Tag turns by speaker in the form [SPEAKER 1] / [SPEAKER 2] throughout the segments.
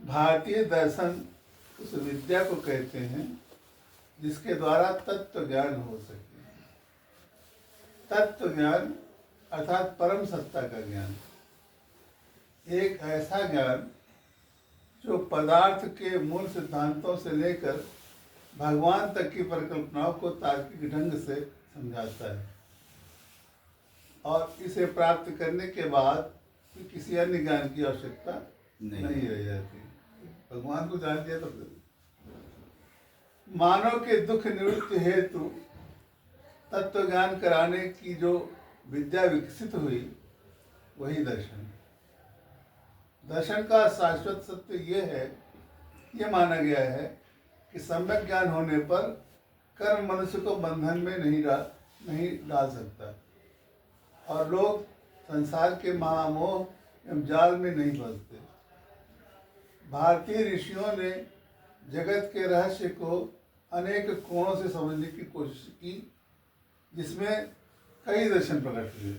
[SPEAKER 1] भारतीय दर्शन उस विद्या को कहते हैं जिसके द्वारा तत्व ज्ञान हो सके। तत्व ज्ञान अर्थात परम सत्ता का ज्ञान, एक ऐसा ज्ञान जो पदार्थ के मूल सिद्धांतों से लेकर भगवान तक की परिकल्पनाओं को तार्किक ढंग से समझाता है और इसे प्राप्त करने के बाद किसी अन्य ज्ञान की आवश्यकता नहीं रह जाती। भगवान को जान दिया तो मानव के दुख निवृत्ति हेतु तत्व ज्ञान कराने की जो विद्या विकसित हुई वही दर्शन है। दर्शन का शाश्वत सत्य ये माना गया है कि सम्यक ज्ञान होने पर कर्म मनुष्य को बंधन में नहीं डाल सकता और लोग संसार के महामोह एवं जाल में नहीं फंसते। भारतीय ऋषियों ने जगत के रहस्य को अनेक कोणों से समझने की कोशिश की, जिसमें कई दर्शन प्रकट हुए।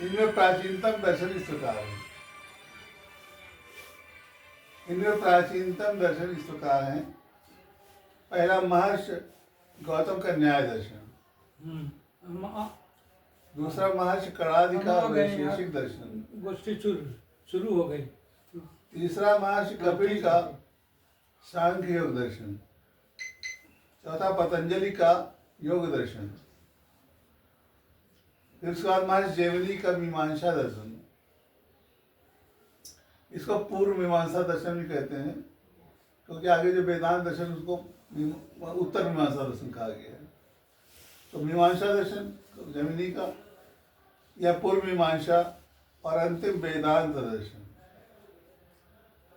[SPEAKER 1] इनमें प्राचीनतम दर्शन इस प्रकार है। पहला महर्षि गौतम का न्याय दर्शन, दूसरा महर्षि कणादि का वैशेषिक दर्शन,
[SPEAKER 2] गोष्ठी शुरू हो गई।
[SPEAKER 1] तीसरा महर्षि कपिल का सांख्य योग दर्शन, चौथा पतंजलि का योग दर्शन, फिर उसके बाद महर्षि जैमिनी का मीमांसा दर्शन। इसको पूर्व मीमांसा दर्शन भी कहते हैं क्योंकि आगे जो वेदांत दर्शन उसको उत्तर मीमांसा दर्शन कहा गया है। तो मीमांसा दर्शन जैमिनी का या पूर्व मीमांसा और अंतिम वेदांत दर्शन।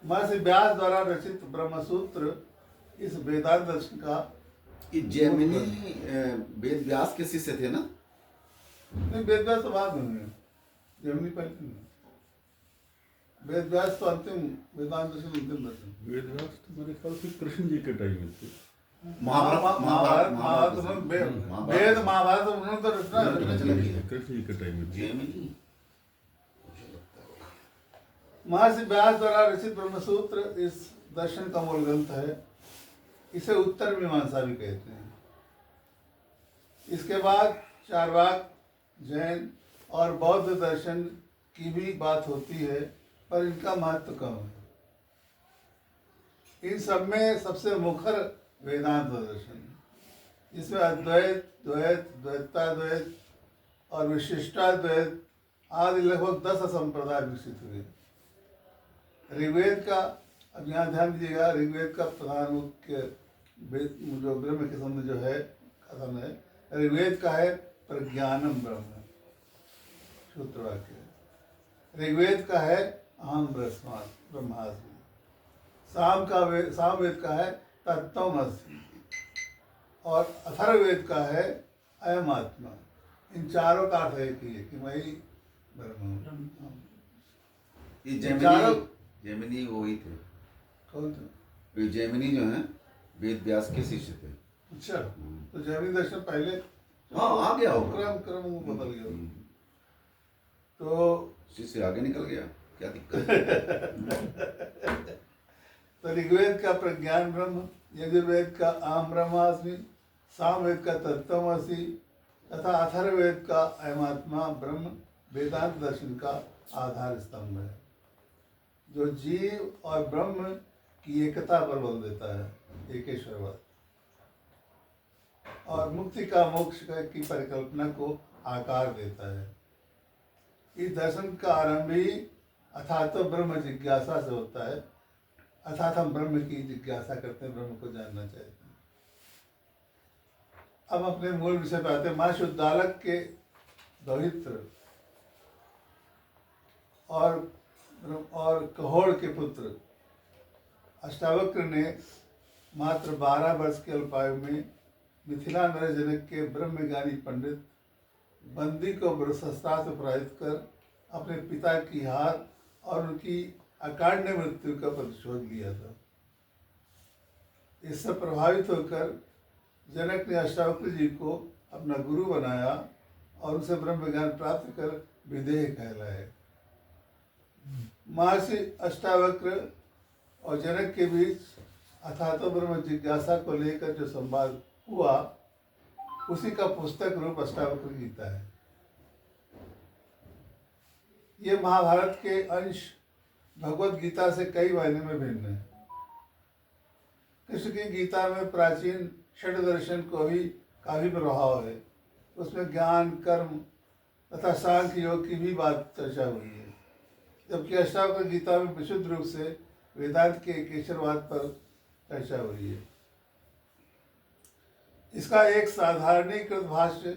[SPEAKER 1] महर्षि व्यास द्वारा रचित ब्रह्मसूत्र इस वेदांत दर्शन का।
[SPEAKER 3] जैमिनी वेद व्यास के शिष्य थे ना?
[SPEAKER 1] नहीं, वेद व्यास तो बाद में हुए, जैमिनी पहले नहीं। वेद व्यास तो अंतिम वेदांत दर्शन अंतिम दर्शन।
[SPEAKER 4] वेद व्यास तो मेरे ख्याल से कृष्ण जी के टाइम में थे।
[SPEAKER 1] महाभारत वेद महाभारत उन्होंने तो रचना
[SPEAKER 4] कृष्ण जी के टाइम में
[SPEAKER 3] जैमिनी।
[SPEAKER 1] महर्षि व्यास द्वारा रचित ब्रह्मसूत्र इस दर्शन का मूल ग्रंथ है। इसे उत्तर मीमांसा भी कहते हैं। इसके बाद चार्वाक, जैन और बौद्ध दर्शन की भी बात होती है, पर इनका महत्व कम है। इन सब में सबसे मुखर वेदांत दर्शन, जिसमें अद्वैत, द्वैत, द्वैताद्वैत और विशिष्टाद्वैत आदि लगभग 10 संप्रदाय विकसित हुए। ऋग्वेद का, अब यहाँ ध्यान दीजिएगा, ऋग्वेद का प्रधान मुख्य जो ब्रह्म के संबंध जो है कथन है, ऋग्वेद का है प्रज्ञानम ब्रह्म, सूत्र वाक्य। ऋग्वेद का है अहम ब्रह्मास्मि। सामवेद का है तत्त्वमसि और अथर्ववेद का है अयम आत्मा। इन चारों का अर्थ एक ही है कि मैं ही ब्रह्म हूँ।
[SPEAKER 3] ये जैमिनी वो ही थे।
[SPEAKER 1] कौन थे?
[SPEAKER 3] ये जैमिनी जो है वेद व्यास के शिष्य थे।
[SPEAKER 1] अच्छा, तो जैमिनी दर्शन पहले
[SPEAKER 3] हाँ आ गया हो,
[SPEAKER 1] क्रम वो बदल गया। तो
[SPEAKER 3] शिष्य आगे निकल गया, क्या दिक्कत?
[SPEAKER 1] तो ऋग्वेद का प्रज्ञान ब्रह्म, यजुर्वेद का अहम ब्रह्मास्मि, सामवेद का तत्त्वमसि तथा अथर्ववेद का अयमात्मा ब्रह्म वेदांत दर्शन का आधार स्तंभ है, जो जीव और ब्रह्म की एकता पर बल देता है, एकेश्वरवाद, और मुक्ति का मोक्ष की परिकल्पना को आकार देता है। इस दर्शन का आरंभ ही अर्थात ब्रह्म जिज्ञासा से होता है। अर्थात हम ब्रह्म की जिज्ञासा करते हैं, ब्रह्म को जानना चाहते हैं। अब अपने मूल विषय पर आते हैं। महर्षि उद्दालक के दौहित्र और कहोड़ के पुत्र अष्टावक्र ने मात्र 12 वर्ष के अल्पायु में मिथिला नरेश जनक के ब्रह्मज्ञानी पंडित बंदी को शस्त्रास्त्र से पराजित कर अपने पिता की हार और उनकी अकारण मृत्यु का प्रतिशोध लिया था। इससे प्रभावित होकर जनक ने अष्टावक्र जी को अपना गुरु बनाया और उनसे ब्रह्म ज्ञान प्राप्त कर विदेह कहलाए। महर्षि अष्टावक्र और जनक के बीच अथातो ब्रह्म जिज्ञासा को लेकर जो संवाद हुआ उसी का पुस्तक रूप अष्टावक्र गीता है। ये महाभारत के अंश भगवत गीता से कई मायने में भिन्न है। कृष्ण की गीता में प्राचीन षड दर्शन का भी प्रभाव है। उसमें ज्ञान, कर्म तथा सांख्य योग की भी बात चर्चा हुई है, जबकि अष्टावक्र गीता में विशुद्ध रूप से वेदांत के केशरवाद पर चर्चा हुई है। इसका एक साधारणीकृत भाष्य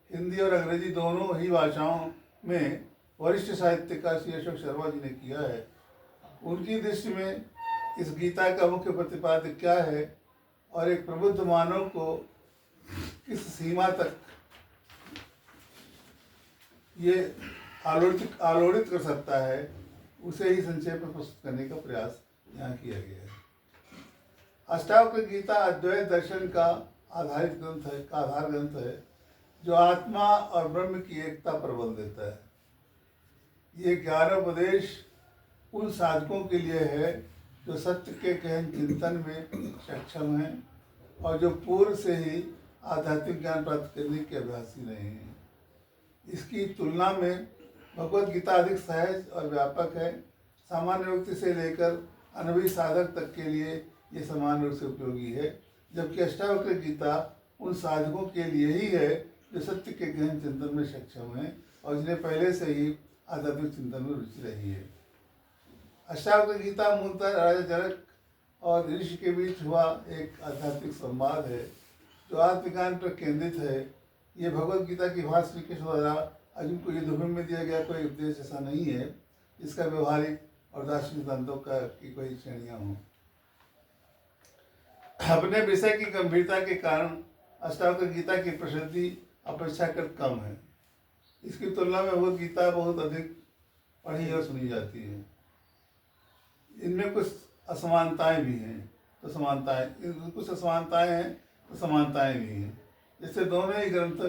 [SPEAKER 1] हिंदी और अंग्रेजी दोनों ही भाषाओं में वरिष्ठ साहित्यकार श्री अशोक शर्मा जी ने किया है। उनकी दृष्टि में इस गीता का मुख्य प्रतिपाद्य क्या है और एक प्रबुद्ध मानव को किस सीमा तक ये आलोड़ित कर सकता है, उसे ही संक्षेप में प्रस्तुत करने का प्रयास यहाँ किया गया है। अष्टावक्र गीता अद्वैत दर्शन का आधार ग्रंथ है, जो आत्मा और ब्रह्म की एकता पर बल देता है। ये ज्ञानोपदेश उन साधकों के लिए है जो सत्य के गहन चिंतन में सक्षम हैं और जो पूर्व से ही आध्यात्मिक ज्ञान प्राप्त करने के अभ्यासी रहे हैं। इसकी तुलना में भगवत गीता अधिक सहज और व्यापक है। सामान्य व्यक्ति से लेकर अनुभवी साधक तक के लिए ये समान रूप से उपयोगी है, जबकि अष्टावक्र गीता उन साधकों के लिए ही है जो सत्य के गहन चिंतन में सक्षम हैं और जिन्हें पहले से ही आध्यात्मिक चिंतन में रुचि रही है। अष्टावक्र गीता मूलतः राजा जनक और ऋषि के बीच हुआ एक आध्यात्मिक संवाद है जो आत्मज्ञान पर केंद्रित है। ये भगवत गीता की भाषा श्री कृष्ण द्वारा अर्जुन को युद्ध भूमि में दिया गया कोई उपदेश ऐसा नहीं है जिसका व्यवहारिक और दार्शनिक सिद्धांतों की कोई श्रेणियाँ हों। अपने विषय की गंभीरता के कारण अष्टावक्र गीता की प्रसिद्धि अपेक्षाकृत कम है। इसकी तुलना में भगवत गीता बहुत अधिक पढ़ी और सुनी जाती है। इनमें कुछ असमानताएं भी हैं तो कुछ असमानताएं हैं तो समानताएं भी हैं। जैसे दोनों ही ग्रंथ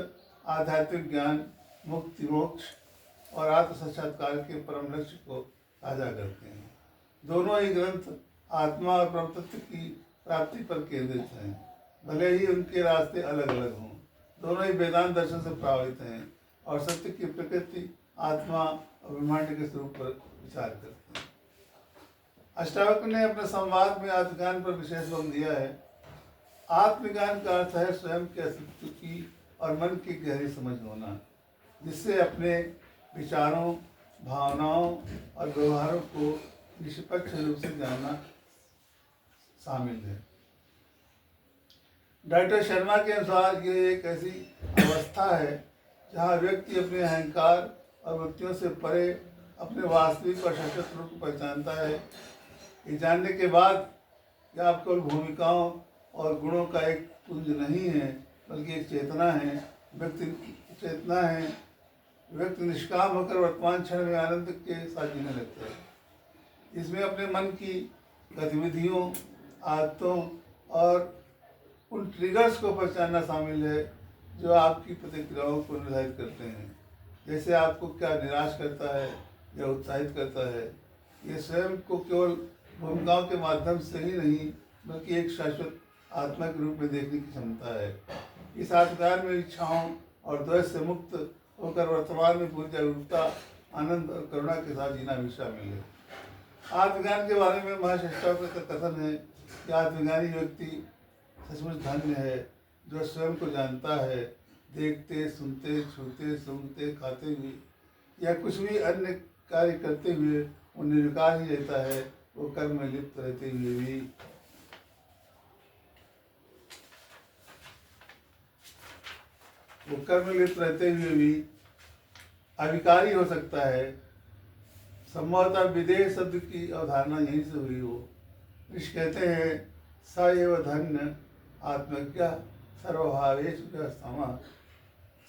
[SPEAKER 1] आध्यात्मिक ज्ञान, मुक्ति, मोक्ष और आत्म साक्षात्कार के परम लक्ष्य को साझा करते हैं। दोनों ही ग्रंथ आत्मा और परम तत्व की प्राप्ति पर केंद्रित हैं, भले ही उनके रास्ते अलग अलग हों। दोनों ही वेदांत दर्शन से प्रभावित हैं और सत्य की प्रकृति, आत्मा और ब्रह्मांड के स्वरूप पर विचार करते हैं। अष्टावक्र ने अपने संवाद में आत्मज्ञान पर विशेष बल दिया है। आत्मज्ञान का अर्थ है स्वयं के अस्तित्व की और मन की गहरी समझ होना, जिससे अपने विचारों, भावनाओं और व्यवहारों को निष्पक्ष रूप से जानना शामिल है। डॉक्टर शर्मा के अनुसार ये एक ऐसी अवस्था है जहाँ व्यक्ति अपने अहंकार और वृत्तियों से परे अपने वास्तविक और शाश्वत रूप को पहचानता है। ये जानने के बाद कि आप केवल भूमिकाओं और गुणों का एक पुंज नहीं है, बल्कि एक चेतना है। व्यक्ति निष्काम होकर वर्तमान क्षण में आनंद के साथ जीने लगता है। इसमें अपने मन की गतिविधियों, आदतों और उन ट्रिगर्स को पहचानना शामिल है जो आपकी प्रतिक्रियाओं को निर्धारित करते हैं। जैसे आपको क्या निराश करता है या उत्साहित करता है। ये स्वयं को केवल भूमिकाओं के माध्यम से ही नहीं, बल्कि एक शाश्वत आत्मा के रूप में देखने की क्षमता है। इस आत्मज्ञान में इच्छाओं और द्वेष से मुक्त होकर वर्तमान में पूरी जागरूकता, आनंद और करुणा के साथ जीना भी शामिल है। आत्मज्ञान के बारे में महर्षि अष्टावक्र का कथन है कि आत्मज्ञानी व्यक्ति सचमुच धन्य है जो स्वयं को जानता है। देखते, सुनते, छूते, सूंघते, खाते हुए या कुछ भी अन्य कार्य करते हुए वो निर्विकार ही रहता है। वो कर्म में लिप्त रहते हुए भी अविकारी हो सकता है। संभवतः विदेह शब्द की अवधारणा यहीं से हुई हो। ऋषि कहते हैं स एव धन्य आत्मज्ञ सर्वभावेषु समः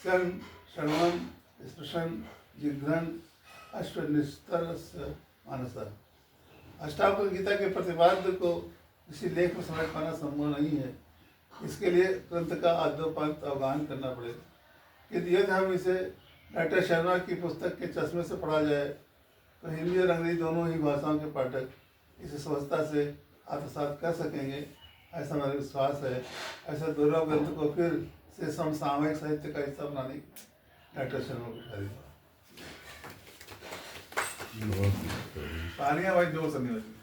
[SPEAKER 1] सन श्रवणं स्पृशन् जिघ्रन् अश्वनिस्तरस्य मानसः। अष्टावक्र गीता के प्रतिपाद्य को किसी लेख में समझ पाना संभव नहीं है। इसके लिए ग्रंथ का आद्योपांत अवगाहन करना पड़ेगा। यदि हम इसे डॉक्टर शर्मा की पुस्तक के चश्मे से पढ़ा जाए तो हिंदी और अंग्रेजी दोनों ही भाषाओं के पाठक इसे सहजता से आत्मसात कर सकेंगे, ऐसा मेरा विश्वास है। ऐसे दुर्लभ ग्रंथ को फिर से समसामयिक साहित्य का हिस्सा बनाने की डॉक्टर शर्मा को उठा
[SPEAKER 4] बहुत
[SPEAKER 1] तालियां भाई जोर से नहीं बजी।